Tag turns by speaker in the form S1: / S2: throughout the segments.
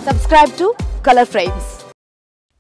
S1: Subscribe to Color Frames.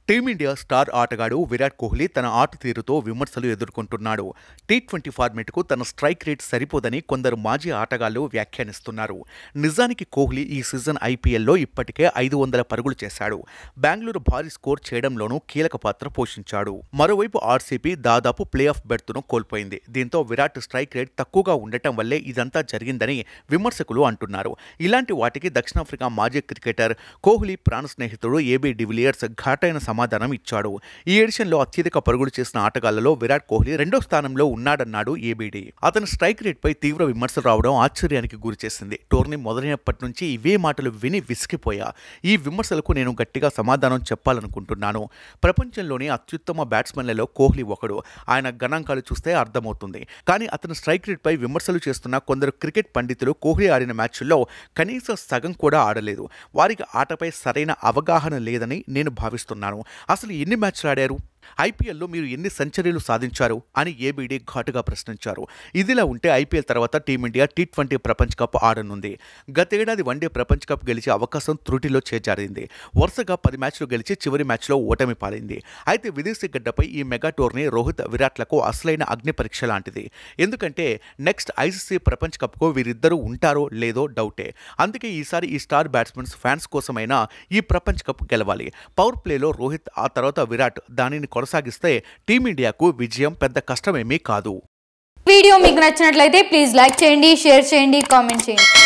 S2: Team India star ఆటగాడు విరాట్ కోహ్లీ తన ఆట తీరుతో విమర్శలు ఎదుర్కొంటున్నాడు. టీ20 ఫార్మెట్కు తన స్ట్రైక్ రేట్ సరిపోదని కొందరు మాజీ ఆటగాళ్లు వ్యాఖ్యానిస్తున్నారు. నిజానికి కోహ్లీ ఈ సీజన్ ఐపీఎల్లో ఇప్పటికే 500 పరుగులు చేశాడు. బెంగళూరు భారీ స్కోర్ చేయడంలోనూ కీలక పాత్ర పోషించాడు. మరోవైపు ఆర్సీబీ దాదాపు ప్లే ఆఫ్ బెర్త్ను కోల్పోయింది. దీంతో విరాట్ స్ట్రైక్ రేట్ తక్కువగా ఉండటం వల్లే ఇదంతా జరిగిందని విమర్శకులు అంటున్నారు. ఇలాంటి వాటికి దక్షిణాఫ్రికా మాజీ క్రికెటర్ కోహ్లీ ప్రాణ స్నేహితుడు ఏబీ డివిలియర్స్ ఘాటైన సమాధానం ఇచ్చాడు. ఈ ఎడిషన్లో అత్యధిక పరుగులు చేసిన ఆటగాళ్లలో విరాట్ కోహ్లీ 2వ స్థానంలో ఉన్నాడన్నాడు ఏబీడీ. అతని స్ట్రైక్ రేట్పై తీవ్ర విమర్శలు రావడం ఆశ్చర్యానికి గురిచేసింది. టోర్నీ మొదలైనప్పటి నుంచి ఇవే మాటలు విని విసిగిపోయా. ఈ విమర్శలకు నేను గట్టిగా సమాధానం చెప్పాలనుకుంటున్నాను. ప్రపంచంలోని అత్యుత్తమ బ్యాట్స్మెన్లలో కోహ్లీ ఒకడు. ఆయన గణాంకాలు చూస్తే అర్థమవుతుంది. కానీ అతని స్ట్రైక్ రేట్పై విమర్శలు చేస్తున్న కొందరు క్రికెట్ పండితులు కోహ్లీ ఆడిన మ్యాచ్ల్లో కనీసం సగం కూడా ఆడలేదు. వారికి ఆటపై సరైన అవగాహన లేదని నేను భావిస్తున్నాను. అసలు ఎన్ని మ్యాచ్లు ఆడారు? ఐపీఎల్లో మీరు ఎన్ని సెంచరీలు సాధించారు అని ఏబీడీ ఘాటుగా ప్రశ్నించారు. ఇదిలా ఉంటే ఐపీఎల్ తర్వాత టీమిండియా టీ20 ప్రపంచ కప్ ఆడనుంది. గతేడాది వన్డే ప్రపంచ కప్ గెలిచే అవకాశం త్రుటిలో చేజారింది. వరుసగా 10 మ్యాచ్లు గెలిచి చివరి మ్యాచ్లో ఓటమి పాలైంది. అయితే విదేశీ గడ్డపై ఈ మెగా టోర్నీ రోహిత్, విరాట్లకు అసలైన అగ్ని పరీక్ష లాంటిది. ఎందుకంటే నెక్స్ట్ ఐసీసీ ప్రపంచ కప్కు వీరిద్దరూ ఉంటారో లేదో డౌటే. అందుకే ఈసారి ఈ స్టార్ బ్యాట్స్మెన్స్ ఫ్యాన్స్ కోసమైనా ఈ ప్రపంచ కప్ గెలవాలి. పవర్ ప్లేలో రోహిత్, ఆ తర్వాత విరాట్ దానిని కొనసాగిస్తే టీమిండియాకు విజయం పెద్ద కష్టమేమీ కాదు.
S3: వీడియో మీకు నచ్చినట్లయితే ప్లీజ్ లైక్ చేయండి, షేర్ చేయండి, కామెంట్ చేయండి.